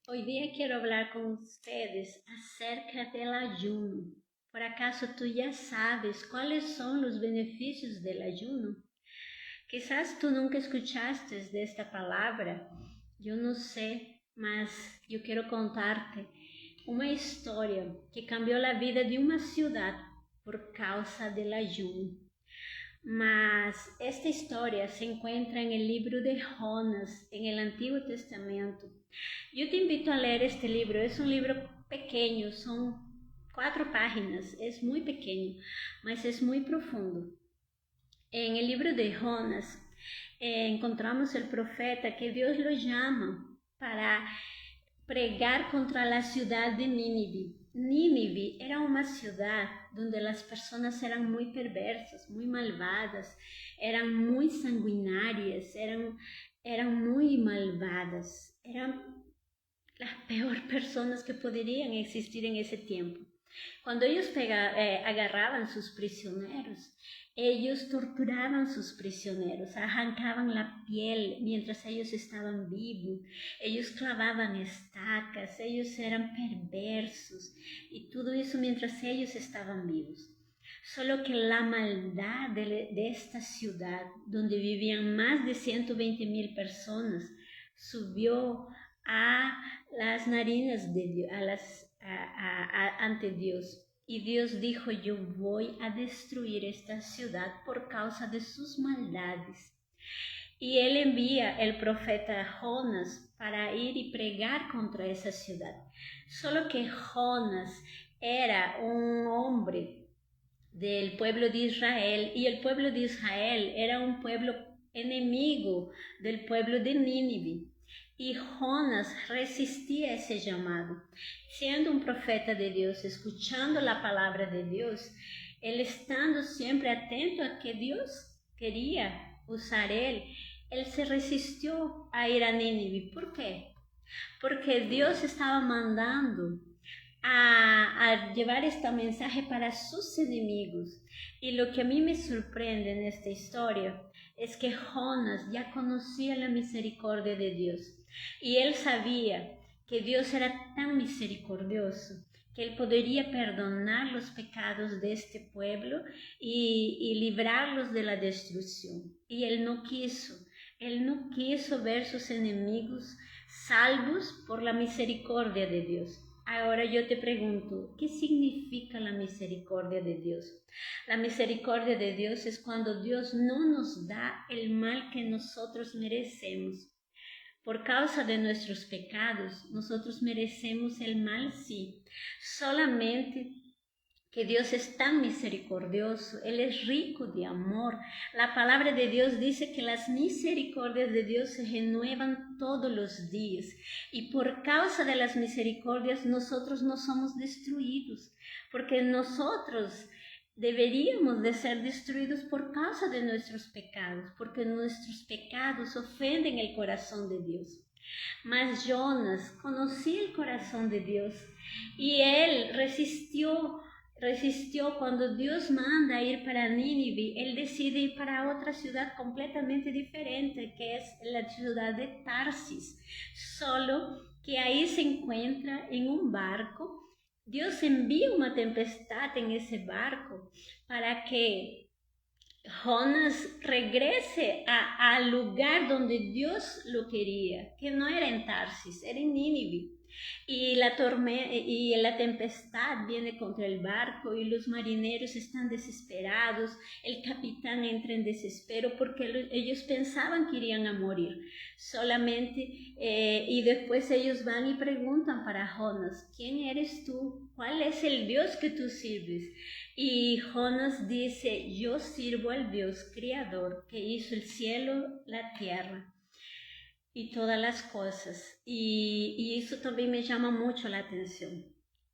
Hoy día quiero hablar con ustedes acerca del ayuno. Por acaso tú ya sabes cuáles son los beneficios del ayuno? Quizás tú nunca escuchaste de esta palabra. Yo no sé, mas yo quiero contarte una historia que cambió la vida de una ciudad por causa del ayuno. Mas esta historia se encuentra en el libro de Jonas, en el Antiguo Testamento. Yo te invito a leer este libro. Es un libro pequeño, son 4 páginas, es muy pequeño, mas es muy profundo. En el libro de Jonas encontramos el profeta que Dios lo llama para pregar contra la ciudad de Nínive. Nínive era una ciudad donde las personas eran muy perversas, muy malvadas, eran muy sanguinarias, eran muy malvadas, eran las peores personas que podrían existir en ese tiempo. Cuando ellos agarraban sus prisioneros, ellos torturaban sus prisioneros, arrancaban la piel mientras ellos estaban vivos, ellos clavaban estacas, ellos eran perversos y todo eso mientras ellos estaban vivos. Solo que la maldad de esta ciudad, donde vivían más de 120,000 personas, subió a las narinas de Dios, ante Dios. Y Dios dijo, yo voy a destruir esta ciudad por causa de sus maldades. Y él envía el profeta Jonas para ir y pregar contra esa ciudad. Solo que Jonas era un hombre del pueblo de Israel y el pueblo de Israel era un pueblo enemigo del pueblo de Nínive. Y Jonas resistía ese llamado. Siendo un profeta de Dios, escuchando la palabra de Dios, él estando siempre atento a que Dios quería usar él se resistió a ir a Nínive. ¿Por qué? Porque Dios estaba mandando a llevar este mensaje para sus enemigos. Y lo que a mí me sorprende en esta historia es que Jonas ya conocía la misericordia de Dios y él sabía que Dios era tan misericordioso que él podría perdonar los pecados de este pueblo y librarlos de la destrucción. Y él no quiso ver sus enemigos salvos por la misericordia de Dios. Ahora yo te pregunto, ¿qué significa la misericordia de Dios? La misericordia de Dios es cuando Dios no nos da el mal que nosotros merecemos. Por causa de nuestros pecados, nosotros merecemos el mal, sí. Solamente que Dios es tan misericordioso, Él es rico de amor. La palabra de Dios dice que las misericordias de Dios se renuevan todos los días y por causa de las misericordias nosotros no somos destruidos, porque nosotros deberíamos de ser destruidos por causa de nuestros pecados, porque nuestros pecados ofenden el corazón de Dios. Mas Jonas conocía el corazón de Dios y él resistió cuando Dios manda ir para Nínive. Él decide ir para otra ciudad completamente diferente, que es la ciudad de Tarsis. Solo que ahí se encuentra en un barco. Dios envía una tempestad en ese barco para que Jonas regrese al lugar donde Dios lo quería, que no era en Tarsis, era en Nínive. Y la tempestad viene contra el barco y los marineros están desesperados. El capitán entra en desespero porque ellos pensaban que irían a morir solamente. Y después ellos van y preguntan para Jonas, ¿quién eres tú? ¿Cuál es el Dios que tú sirves? Y Jonas dice, yo sirvo al Dios creador que hizo el cielo, la tierra y todas las cosas. Y eso también me llama mucho la atención.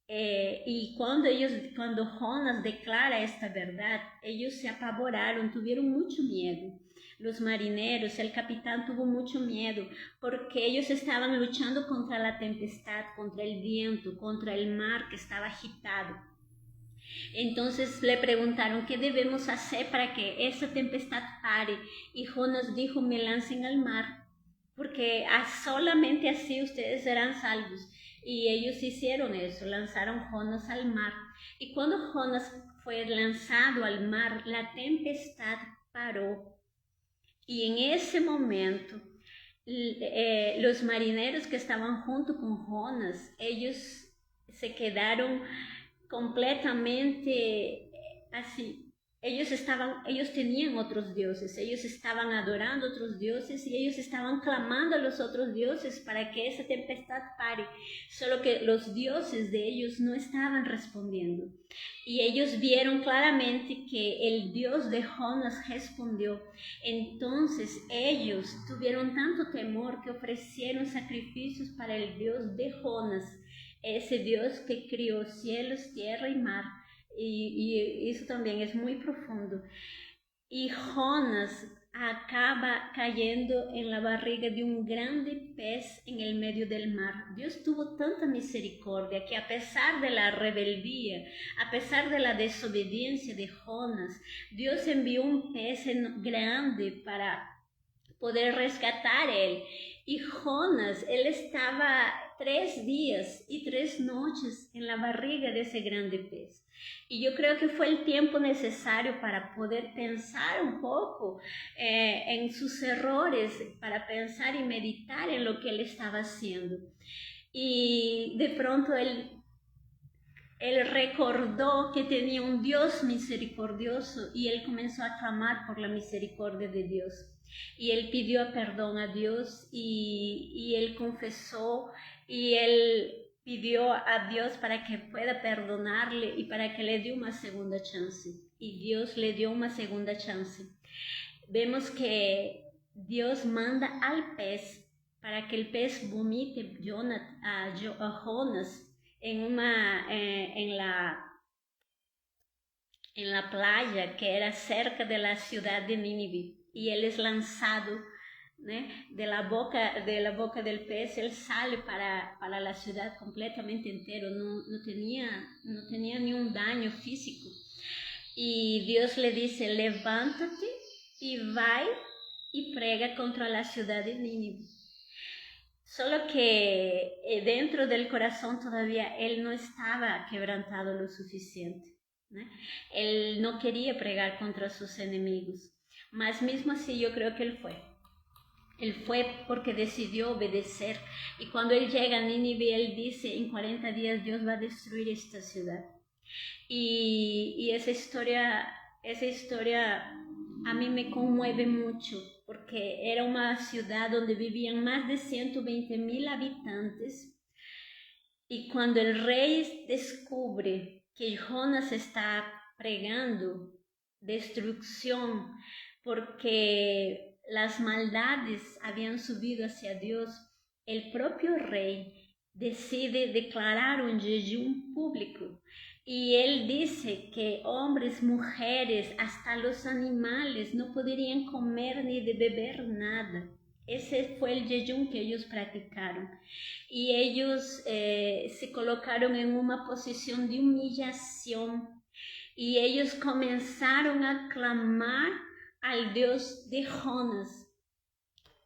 Y cuando Jonas declara esta verdad, ellos se apavoraron, tuvieron mucho miedo. Los marineros, el capitán tuvo mucho miedo porque ellos estaban luchando contra la tempestad, contra el viento, contra el mar que estaba agitado. Entonces le preguntaron, ¿qué debemos hacer para que esa tempestad pare? Y Jonas dijo, me lancen al mar. porque solamente así ustedes serán salvos. Y ellos hicieron eso, lanzaron Jonas al mar. Y cuando Jonas fue lanzado al mar, la tempestad paró. Y en ese momento, los marineros que estaban junto con Jonas, ellos se quedaron completamente así. Ellos tenían otros dioses, ellos estaban adorando otros dioses y ellos estaban clamando a los otros dioses para que esa tempestad pare, solo que los dioses de ellos no estaban respondiendo. Y ellos vieron claramente que el Dios de Jonas respondió. Entonces ellos tuvieron tanto temor que ofrecieron sacrificios para el Dios de Jonas, ese Dios que crió cielos, tierra y mar. Y eso también es muy profundo. Y Jonas acaba cayendo en la barriga de un grande pez en el medio del mar. Dios tuvo tanta misericordia que a pesar de la rebeldía, a pesar de la desobediencia de Jonas, Dios envió un pez grande para poder rescatar a él. Y Jonas, él estaba 3 días y 3 noches en la barriga de ese grande pez. Y yo creo que fue el tiempo necesario para poder pensar un poco en sus errores, para pensar y meditar en lo que él estaba haciendo. Y de pronto él recordó que tenía un Dios misericordioso y él comenzó a clamar por la misericordia de Dios. Y él pidió perdón a Dios y él confesó y él pidió a Dios para que pueda perdonarle y para que le dé una segunda chance. Y Dios le dio una segunda chance. Vemos que Dios manda al pez para que el pez vomite a Jonas en la playa que era cerca de la ciudad de Nínive. Y él es lanzado, ¿no? de la boca del pez, él sale para la ciudad completamente entero, no tenía ni un daño físico. Y Dios le dice, levántate y vai y prega contra la ciudad de Nínive. Solo que dentro del corazón todavía él no estaba quebrantado lo suficiente, ¿no? Él no quería pregar contra sus enemigos. Mas mismo así yo creo que él fue. Él fue porque decidió obedecer. Y cuando él llega a Nínive, él dice, en 40 días Dios va a destruir esta ciudad. Y esa historia a mí me conmueve mucho, porque era una ciudad donde vivían más de 120,000 habitantes. Y cuando el rey descubre que Jonas está pregando destrucción, porque las maldades habían subido hacia Dios, el propio rey decide declarar un jejum público. Y él dice que hombres, mujeres, hasta los animales no podrían comer ni de beber nada. Ese fue el jejum que ellos practicaron. Y ellos se colocaron en una posición de humillación. Y ellos comenzaron a clamar al Dios de Jonas.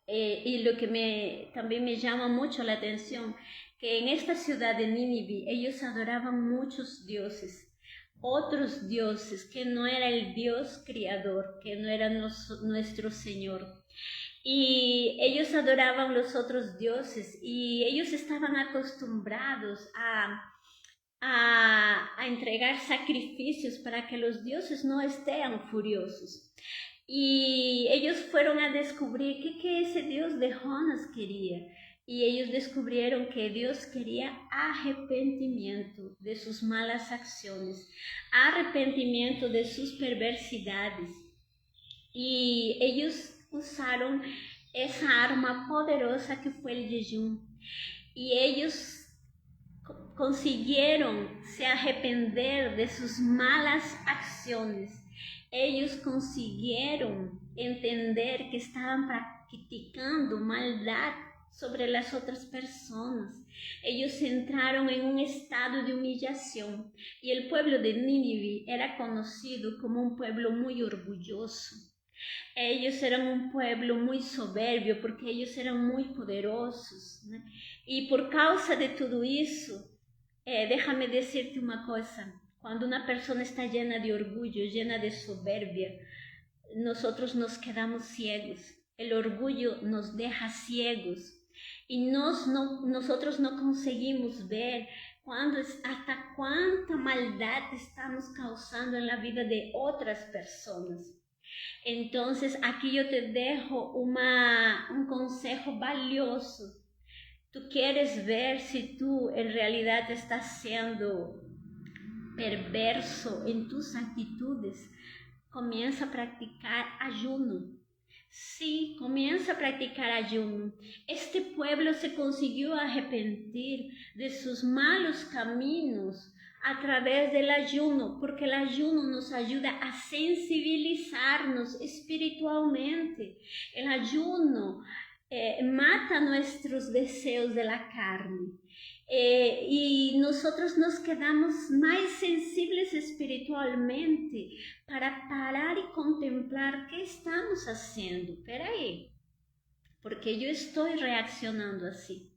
Y lo que también me llama mucho la atención, que en esta ciudad de Nínive ellos adoraban muchos dioses, otros dioses que no era el Dios creador, que no era nuestro Señor. Y ellos adoraban los otros dioses y ellos estaban acostumbrados a entregar sacrificios para que los dioses no estén furiosos. Y ellos fueron a descubrir qué ese Dios de Jonas quería. Y ellos descubrieron que Dios quería arrepentimiento de sus malas acciones, arrepentimiento de sus perversidades. Y ellos usaron esa arma poderosa que fue el jejum. Y ellos consiguieron se arrepender de sus malas acciones. Ellos consiguieron entender que estaban practicando maldad sobre las otras personas. Ellos entraron en un estado de humillación y el pueblo de Nínive era conocido como un pueblo muy orgulloso. Ellos eran un pueblo muy soberbio porque ellos eran muy poderosos, né? Y por causa de todo eso, déjame decirte una cosa, cuando una persona está llena de orgullo, llena de soberbia, nosotros nos quedamos ciegos. El orgullo nos deja ciegos y nosotros no conseguimos ver hasta cuánta maldad estamos causando en la vida de otras personas. Entonces, aquí yo te dejo un consejo valioso. Tú quieres ver si tú en realidad estás siendo perverso en tus actitudes. Comienza a practicar ayuno. Sí, comienza a practicar ayuno. Este pueblo se consiguió arrepentir de sus malos caminos a través del ayuno, porque el ayuno nos ayuda a sensibilizarnos espiritualmente. El ayuno mata nuestros deseos de la carne. Y nosotros nos quedamos más sensibles espiritualmente para parar y contemplar qué estamos haciendo. Espera aí, porque yo estoy reaccionando así.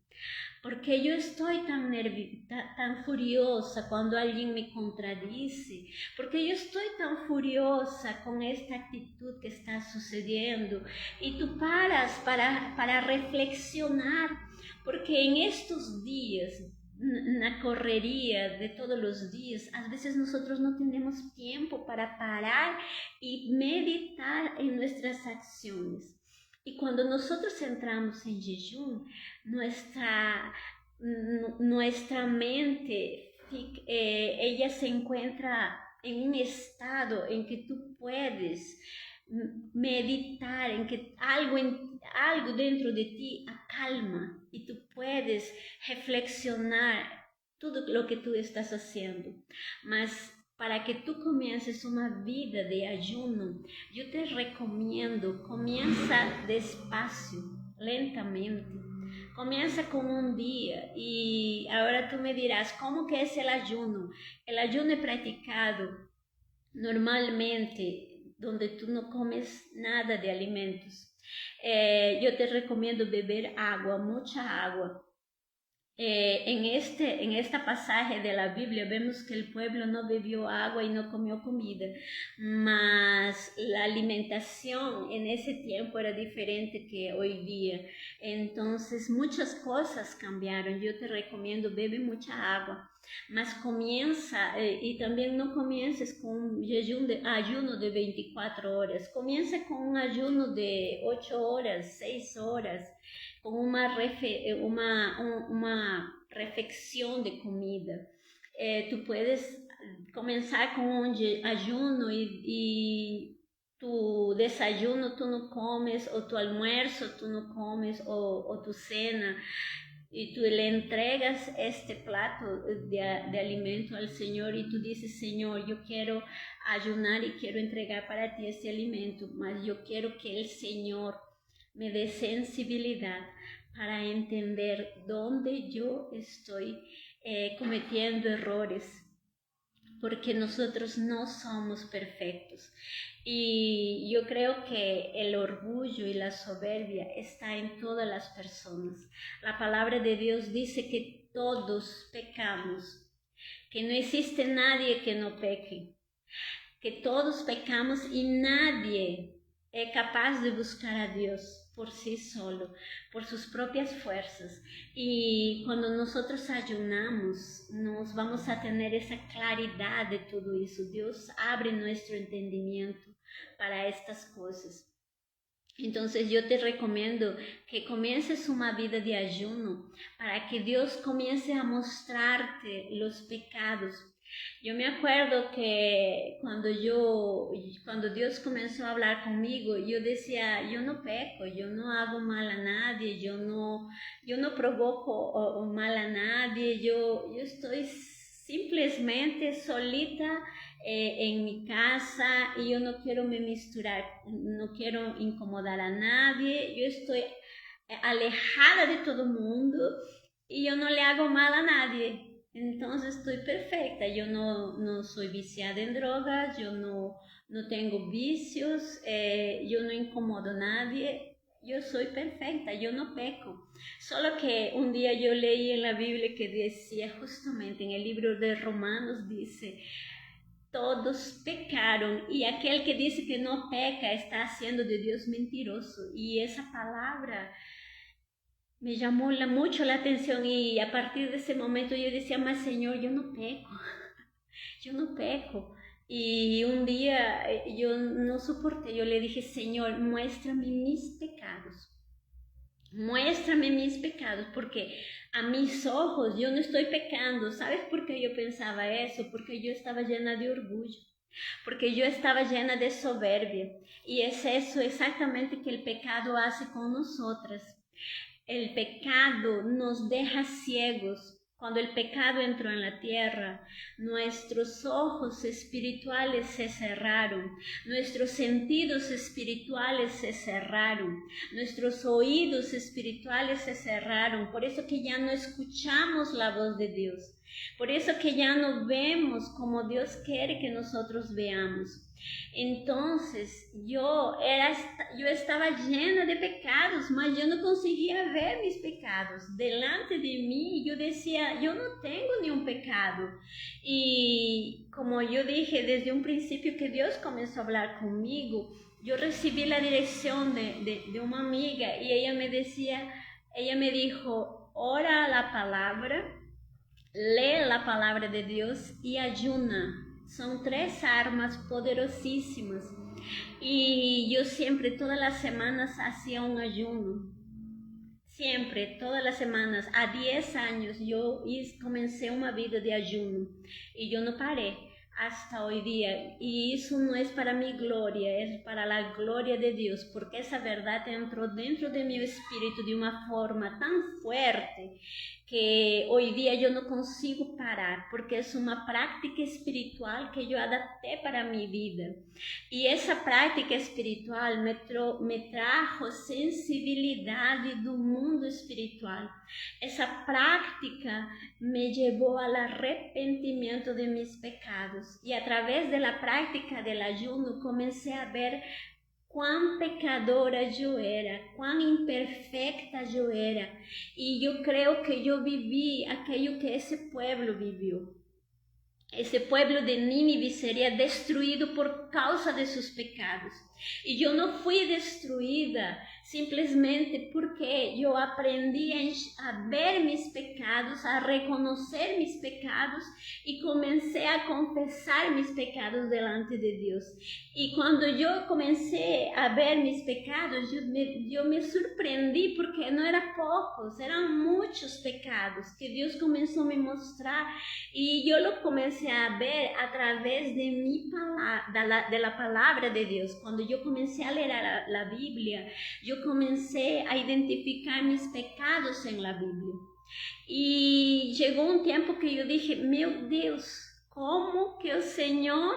Porque yo estoy tan furiosa cuando alguien me contradice, porque yo estoy tan furiosa con esta actitud que está sucediendo. Y tú paras para reflexionar, porque en estos días, na correría de todos los días, a veces nosotros no tenemos tiempo para parar y meditar en nuestras acciones. Y cuando nosotros entramos en jejum, nuestra mente, ella se encuentra en un estado en que tú puedes meditar, en que algo dentro de ti acalma y tú puedes reflexionar todo lo que tú estás haciendo. Mas para que tú comiences una vida de ayuno, yo te recomiendo, comienza despacio, lentamente. Comienza con un día y ahora tú me dirás, ¿cómo que es el ayuno? El ayuno es practicado normalmente donde tú no comes nada de alimentos. Yo te recomiendo beber agua, mucha agua. En esta pasaje de la Biblia vemos que el pueblo no bebió agua y no comió comida, mas la alimentación en ese tiempo era diferente que hoy día. Entonces muchas cosas cambiaron. Yo te recomiendo, bebe mucha agua, mas comienza, y también no comiences con un ayuno de 24 horas, comienza con un ayuno de 8 horas, 6 horas, con una reflexión de comida. Tú puedes comenzar con un ayuno y tu desayuno tú no comes, o tu almuerzo tú no comes, o tu cena, y tú le entregas este plato de alimento al Señor y tú dices, Señor, yo quiero ayunar y quiero entregar para ti este alimento, mas yo quiero que el Señor me dé sensibilidad para entender dónde yo estoy cometiendo errores, porque nosotros no somos perfectos. Y yo creo que el orgullo y la soberbia está en todas las personas. La palabra de Dios dice que todos pecamos, que no existe nadie que no peque, que todos pecamos y nadie es capaz de buscar a Dios por sí solo, por sus propias fuerzas. Y cuando nosotros ayunamos, nos vamos a tener esa claridad de todo eso. Dios abre nuestro entendimiento para estas cosas. Entonces yo te recomiendo que comiences una vida de ayuno para que Dios comience a mostrarte los pecados. Yo me acuerdo que cuando Dios comenzó a hablar conmigo, yo decía, yo no peco, yo no hago mal a nadie, yo no provoco mal a nadie, yo estoy simplemente solita en mi casa y yo no quiero me misturar, no quiero incomodar a nadie, yo estoy alejada de todo el mundo y yo no le hago mal a nadie. Entonces estoy perfecta, yo no soy viciada en drogas, yo no tengo vicios, yo no incomodo a nadie, yo soy perfecta, yo no peco. Solo que un día yo leí en la Biblia que decía justamente en el libro de Romanos, dice, todos pecaron y aquel que dice que no peca está haciendo de Dios mentiroso. Y esa palabra me llamó mucho la atención y a partir de ese momento yo decía, mas Señor, yo no peco, yo no peco. Y un día yo no soporté, yo le dije, Señor, muéstrame mis pecados, porque a mis ojos yo no estoy pecando. ¿Sabes por qué yo pensaba eso? Porque yo estaba llena de orgullo, porque yo estaba llena de soberbia. Y es eso exactamente que el pecado hace con nosotras. El pecado nos deja ciegos. Cuando el pecado entró en la tierra, nuestros ojos espirituales se cerraron, nuestros sentidos espirituales se cerraron, nuestros oídos espirituales se cerraron. Por eso que ya no escuchamos la voz de Dios. Por eso que ya no vemos como Dios quiere que nosotros veamos. Entonces yo estaba llena de pecados, mas yo no conseguía ver mis pecados delante de mí. Yo decía, yo no tengo ni un pecado. Y como yo dije desde un principio que Dios comenzó a hablar conmigo, yo recibí la dirección de una amiga y ella me dijo, ora la palabra, lee la palabra de Dios y ayuna. Son 3 armas poderosísimas. Y yo siempre, todas las semanas, hacía un ayuno. Siempre, todas las semanas. A 10 años yo comencé una vida de ayuno. Y yo no paré hasta hoy día. Y eso no es para mi gloria, es para la gloria de Dios. Porque esa verdad entró dentro de mi espíritu de una forma tan fuerte que hoy día yo no consigo parar, porque es una práctica espiritual que yo adapté para mi vida. Y esa práctica espiritual me trajo sensibilidad do mundo espiritual. Esa práctica me llevó al arrepentimiento de mis pecados. Y a través de la práctica del ayuno comencé a ver cuán pecadora yo era, cuán imperfecta yo era. Y yo creo que yo viví aquello que ese pueblo vivió. Ese pueblo de Nínive sería destruido por causa de sus pecados. Y yo no fui destruida simplesmente porque yo aprendí a ver mis pecados, a reconocer mis pecados y comencé a confesar mis pecados delante de Dios. Y cuando yo comencé a ver mis pecados, yo me sorprendí porque no eran pocos, eran muchos pecados que Dios comenzó a me mostrar y yo lo comencé a ver a través de la palabra de Dios. Cuando yo comencé a leer la Biblia, yo comencé a identificar mis pecados en la Biblia. Y llegó un tiempo que yo dije, meu Deus, ¿cómo que el Señor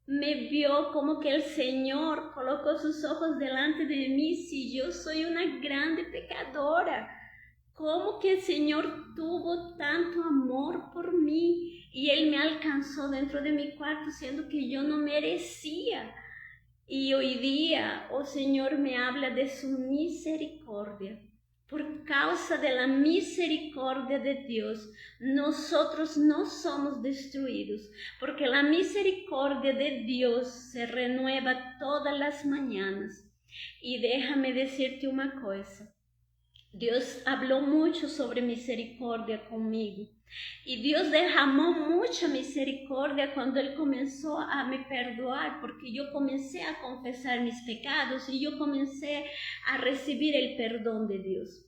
me vio? ¿Cómo que el Señor colocó sus ojos delante de mí si yo soy una grande pecadora? ¿Cómo que el Señor tuvo tanto amor por mí? Y Él me alcanzó dentro de mi cuarto, siendo que yo no merecía. Y hoy día el Señor me habla de su misericordia. Por causa de la misericordia de Dios, nosotros no somos destruidos, porque la misericordia de Dios se renueva todas las mañanas. Y déjame decirte una cosa. Dios habló mucho sobre misericordia conmigo. Y Dios derramó mucha misericordia cuando Él comenzó a me perdoar, porque yo comencé a confesar mis pecados y yo comencé a recibir el perdón de Dios.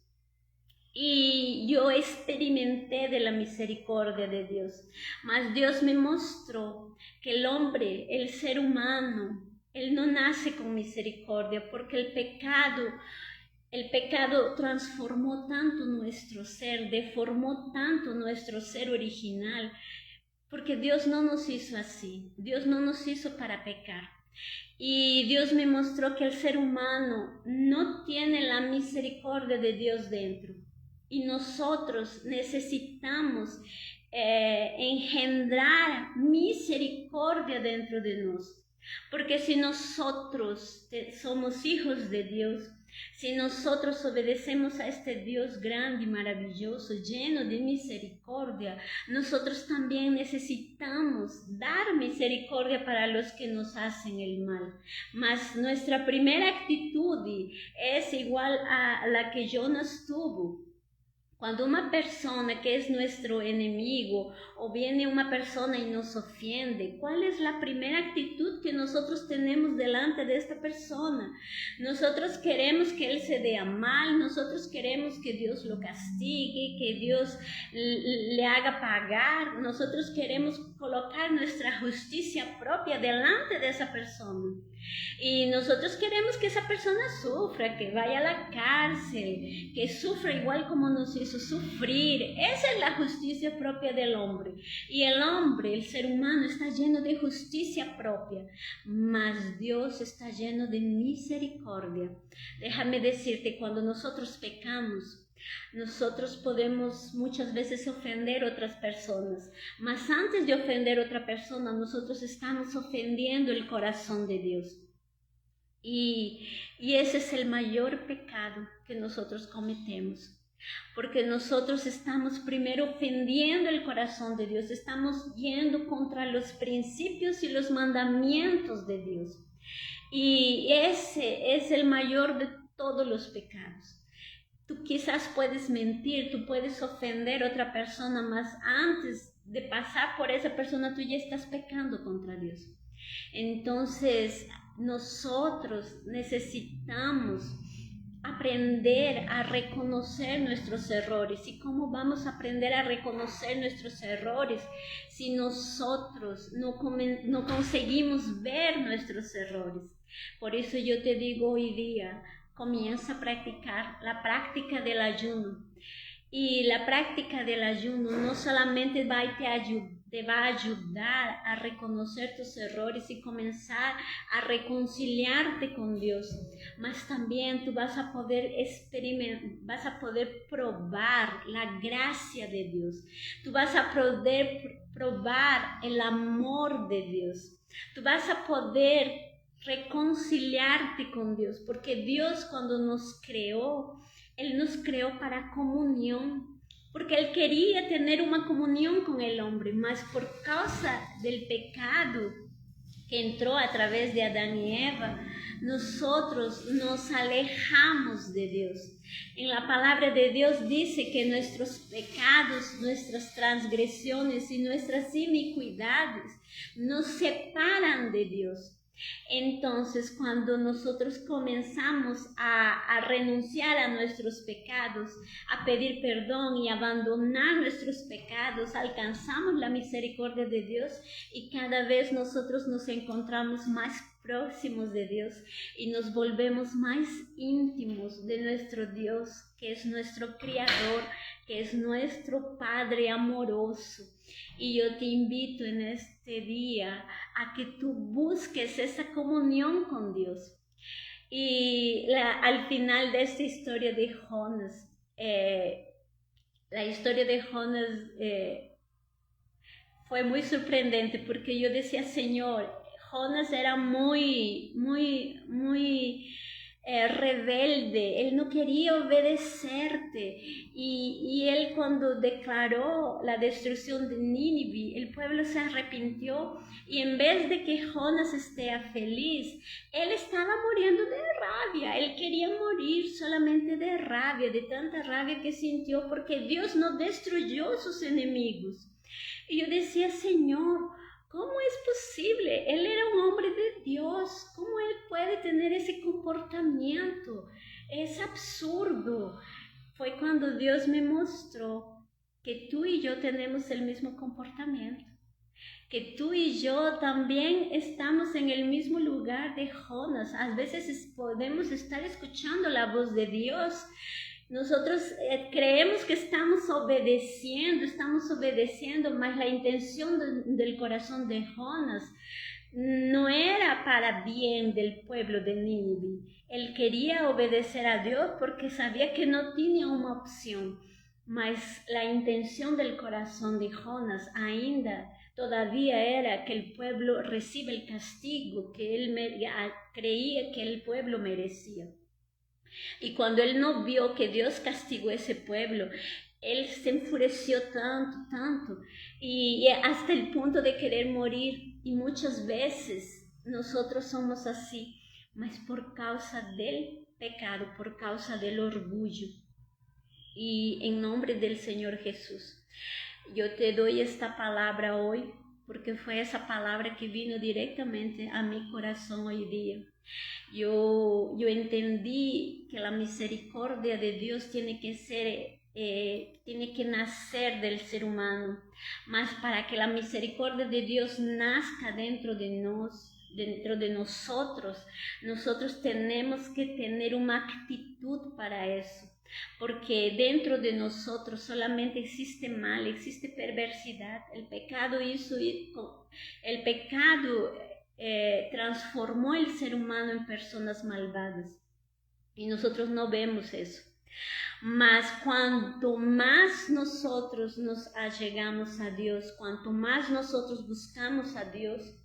Y yo experimenté de la misericordia de Dios. Mas Dios me mostró que el hombre, el ser humano, él no nace con misericordia, porque el pecado transformó tanto nuestro ser, deformó tanto nuestro ser original, porque Dios no nos hizo así, Dios no nos hizo para pecar. Y Dios me mostró que el ser humano no tiene la misericordia de Dios dentro. Y nosotros necesitamos engendrar misericordia dentro de nosotros. Porque si nosotros somos hijos de Dios, si nosotros obedecemos a este Dios grande y maravilloso, lleno de misericordia, nosotros también necesitamos dar misericordia para los que nos hacen el mal. Mas nuestra primera actitud es igual a la que Jonas tuvo. Cuando una persona que es nuestro enemigo o viene una persona y nos ofende, ¿cuál es la primera actitud que nosotros tenemos delante de esta persona? Nosotros queremos que él se vea mal, nosotros queremos que Dios lo castigue, que Dios le haga pagar, nosotros queremos colocar nuestra justicia propia delante de esa persona. Y nosotros queremos que esa persona sufra, que vaya a la cárcel, que sufra igual como nos hizo sufrir. Esa es la justicia propia del hombre. Y el hombre, el ser humano, está lleno de justicia propia, mas Dios está lleno de misericordia. Déjame decirte, cuando nosotros pecamos, nosotros podemos muchas veces ofender a otras personas, mas antes de ofender a otra persona, nosotros estamos ofendiendo el corazón de Dios. Y ese es el mayor pecado que nosotros cometemos, porque nosotros estamos primero ofendiendo el corazón de Dios, estamos yendo contra los principios y los mandamientos de Dios. Y ese es el mayor de todos los pecados. Tú quizás puedes mentir, tú puedes ofender a otra persona, mas antes de pasar por esa persona tú ya estás pecando contra Dios. Entonces, nosotros necesitamos aprender a reconocer nuestros errores. ¿Y cómo vamos a aprender a reconocer nuestros errores si nosotros no conseguimos ver nuestros errores? Por eso yo te digo hoy día, comienza a practicar la práctica del ayuno. Y la práctica del ayuno no solamente te va a ayudar a reconocer tus errores y comenzar a reconciliarte con Dios, mas también tú vas a poder vas a poder probar la gracia de Dios. Tú vas a poder probar el amor de Dios. Tú vas a poder reconciliarte con Dios, porque Dios cuando nos creó, Él nos creó para comunión, porque Él quería tener una comunión con el hombre, mas por causa del pecado que entró a través de Adán y Eva, nosotros nos alejamos de Dios. En la palabra de Dios dice que nuestros pecados, nuestras transgresiones y nuestras iniquidades nos separan de Dios. Entonces, cuando nosotros comenzamos a renunciar a nuestros pecados, a pedir perdón y abandonar nuestros pecados, alcanzamos la misericordia de Dios y cada vez nosotros nos encontramos más próximos de Dios y nos volvemos más íntimos de nuestro Dios, que es nuestro Creador, que es nuestro Padre amoroso. Y yo te invito en este día a que tú busques esa comunión con Dios. Y al final de esta historia de Jonas, la historia de Jonas fue muy sorprendente, porque yo decía, Señor, Jonas era muy rebelde, él no quería obedecerte, y él cuando declaró la destrucción de Nínive, el pueblo se arrepintió, y en vez de que Jonas esté feliz, él estaba muriendo de rabia. Él quería morir solamente de rabia, de tanta rabia que sintió, porque Dios no destruyó a sus enemigos. Y yo decía, Señor, ¿cómo es posible? Él era un hombre de Dios. ¿Cómo él puede tener ese comportamiento? Es absurdo. Fue cuando Dios me mostró que tú y yo tenemos el mismo comportamiento, que tú y yo también estamos en el mismo lugar de Jonas. A veces podemos estar escuchando la voz de Dios. Nosotros creemos que estamos obedeciendo, mas la intención del corazón de Jonas no era para bien del pueblo de Nínive. Él quería obedecer a Dios porque sabía que no tenía una opción. mas la intención del corazón de Jonas ainda todavía era que el pueblo reciba el castigo que él creía que el pueblo merecía. Y cuando él no vio que Dios castigó a ese pueblo, él se enfureció tanto, y hasta el punto de querer morir. Y muchas veces nosotros somos así, mas por causa del pecado, por causa del orgullo. Y en nombre del Señor Jesús, yo te doy esta palabra hoy, porque fue esa palabra que vino directamente a mi corazón hoy día. Yo entendí que la misericordia de Dios tiene que nacer del ser humano, mas para que la misericordia de Dios nazca dentro de nosotros tenemos que tener una actitud para eso. Porque dentro de nosotros solamente existe mal, existe perversidad. El pecado transformó el ser humano en personas malvadas y nosotros no vemos eso. Mas cuanto más nosotros nos allegamos a Dios, cuanto más nosotros buscamos a Dios,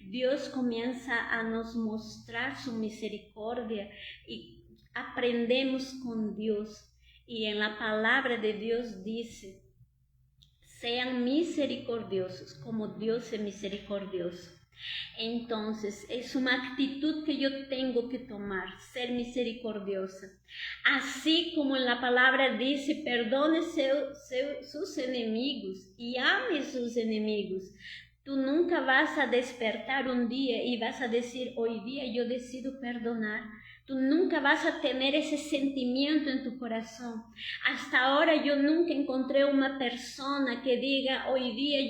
Dios comienza a nos mostrar su misericordia y aprendemos con Dios. Y en la palabra de Dios dice: sean misericordiosos como Dios es misericordioso. Entonces es una actitud que yo tengo que tomar, ser misericordiosa. Así como en la palabra dice: perdone sus enemigos y ame sus enemigos. Tú nunca vas a despertar un día y vas a decir: hoy día yo decido perdonar. Tú nunca vas a tener ese sentimiento en tu corazón. Hasta ahora yo nunca encontré una persona que diga: hoy día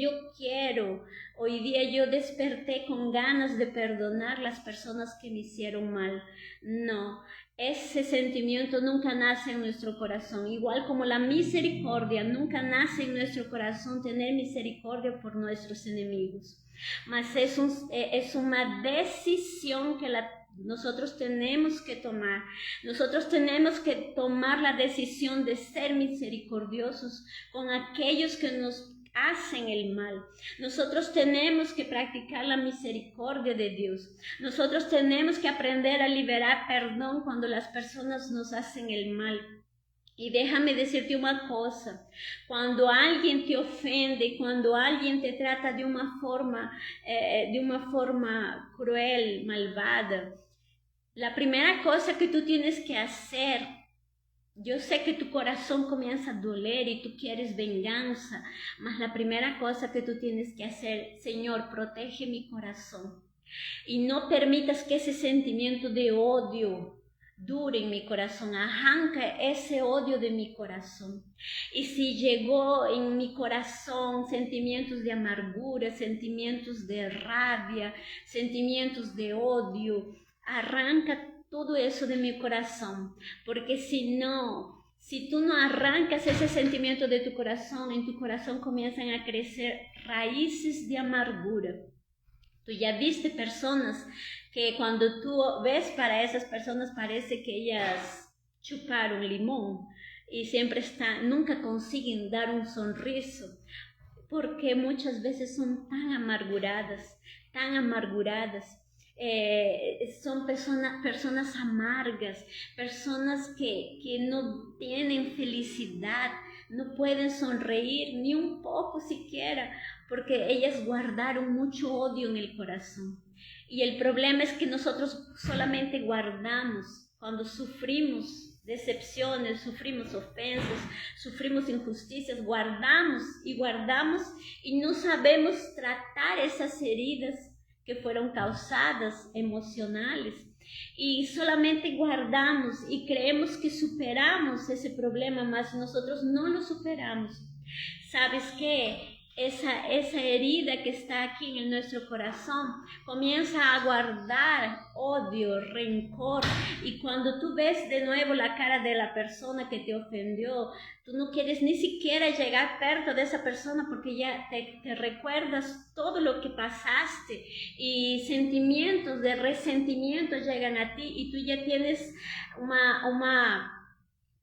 yo desperté con ganas de perdonar las personas que me hicieron mal. No, ese sentimiento nunca nace en nuestro corazón. Igual como la misericordia nunca nace en nuestro corazón, tener misericordia por nuestros enemigos. Mas es una decisión que nosotros tenemos que tomar. Nosotros tenemos que tomar la decisión de ser misericordiosos con aquellos que nos hacen el mal. Nosotros tenemos que practicar la misericordia de Dios. Nosotros tenemos que aprender a liberar perdón cuando las personas nos hacen el mal. Y déjame decirte una cosa: cuando alguien te ofende, cuando alguien te trata de una forma cruel, malvada, la primera cosa que tú tienes que hacer, yo sé que tu corazón comienza a doler y tú quieres venganza, mas la primera cosa que tú tienes que hacer: Señor, protege mi corazón y no permitas que ese sentimiento de odio dure en mi corazón. Arranca ese odio de mi corazón. Y si llegó en mi corazón sentimientos de amargura, sentimientos de rabia, sentimientos de odio, arranca todo eso de mi corazón, porque si tú no arrancas ese sentimiento de tu corazón, en tu corazón comienzan a crecer raíces de amargura. Tú ya viste personas que cuando tú ves para esas personas parece que ellas chuparon limón y nunca consiguen dar un sonriso, porque muchas veces son tan amarguradas. Son personas amargas, personas que no tienen felicidad, no pueden sonreír ni un poco siquiera, porque ellas guardaron mucho odio en el corazón. Y el problema es que nosotros solamente guardamos cuando sufrimos decepciones, sufrimos ofensas, sufrimos injusticias, guardamos y no sabemos tratar esas heridas que fueron causadas emocionales, y solamente guardamos y creemos que superamos ese problema, mas nosotros no lo superamos. ¿Sabes qué? Esa herida que está aquí en nuestro corazón comienza a guardar odio, rencor, y cuando tú ves de nuevo la cara de la persona que te ofendió, tú no quieres ni siquiera llegar perto de esa persona porque ya te recuerdas todo lo que pasaste y sentimientos de resentimiento llegan a ti y tú ya tienes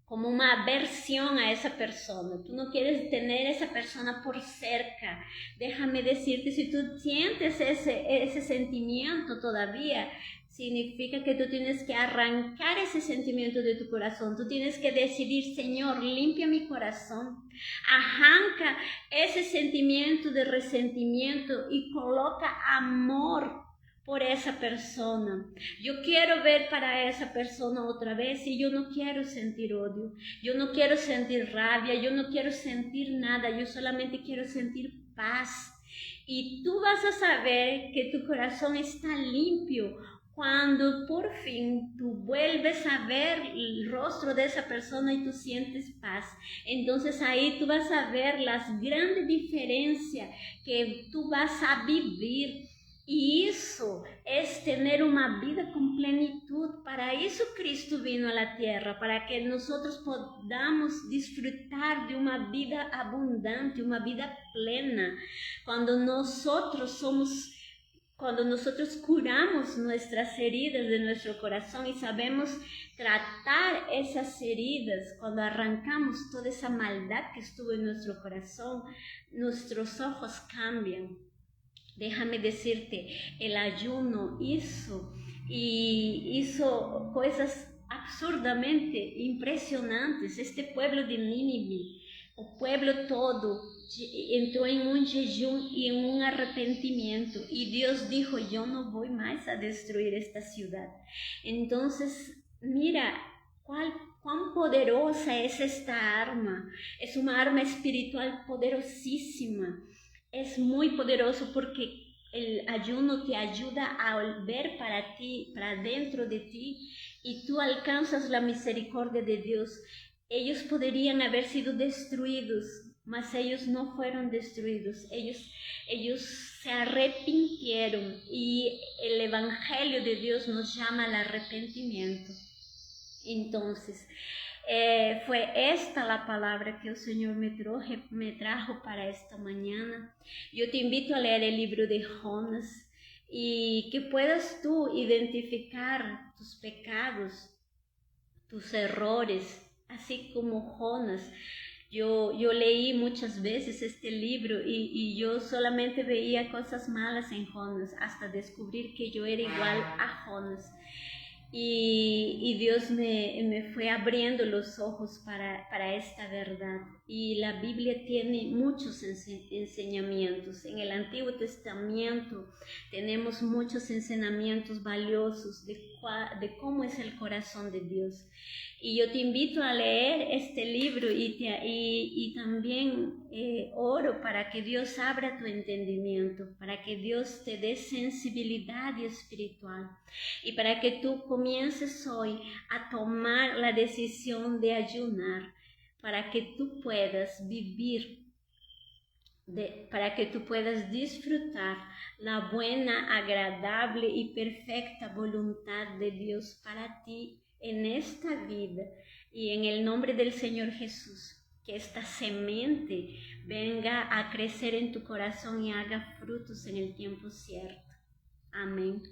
como una aversión a esa persona. Tú no quieres tener esa persona por cerca. Déjame decirte, si tú sientes ese sentimiento todavía, significa que tú tienes que arrancar ese sentimiento de tu corazón. Tú tienes que decidir, Señor, limpia mi corazón. Arranca ese sentimiento de resentimiento y coloca amor por esa persona. Yo quiero ver para esa persona otra vez y yo no quiero sentir odio, yo no quiero sentir rabia, yo no quiero sentir nada, yo solamente quiero sentir paz. Y tú vas a saber que tu corazón está limpio cuando por fin tú vuelves a ver el rostro de esa persona y tú sientes paz. Entonces ahí tú vas a ver las grandes diferencias que tú vas a vivir. Y eso es tener una vida con plenitud. Para eso Cristo vino a la tierra, para que nosotros podamos disfrutar de una vida abundante, una vida plena. Cuando nosotros curamos nuestras heridas de nuestro corazón y sabemos tratar esas heridas, cuando arrancamos toda esa maldad que estuvo en nuestro corazón, nuestros ojos cambian. Déjame decirte, el ayuno hizo cosas absurdamente impresionantes. Este pueblo de Nínive, el pueblo todo, entró en un jejum y en un arrepentimiento. Y Dios dijo, yo no voy más a destruir esta ciudad. Entonces, mira, cuán poderosa es esta arma. Es una arma espiritual poderosísima. Es muy poderoso porque el ayuno te ayuda a ver para ti, para dentro de ti, y tú alcanzas la misericordia de Dios. Ellos podrían haber sido destruidos, mas ellos no fueron destruidos. Ellos se arrepintieron y el Evangelio de Dios nos llama al arrepentimiento. Entonces, fue esta la palabra que el Señor me trajo para esta mañana. Yo te invito a leer el libro de Jonas y que puedas tú identificar tus pecados, tus errores, así como Jonas. Yo leí muchas veces este libro y yo solamente veía cosas malas en Jonas hasta descubrir que yo era igual a Jonas. Y Dios me fue abriendo los ojos para esta verdad. Y la Biblia tiene muchos enseñamientos. En el Antiguo Testamento tenemos muchos enseñamientos valiosos de cómo es el corazón de Dios. Y yo te invito a leer este libro y también oro para que Dios abra tu entendimiento, para que Dios te dé sensibilidad espiritual y para que tú comiences hoy a tomar la decisión de ayunar, para que tú puedas vivir, para que tú puedas disfrutar la buena, agradable y perfecta voluntad de Dios para ti en esta vida. Y en el nombre del Señor Jesús, que esta semente venga a crecer en tu corazón y haga frutos en el tiempo cierto. Amén.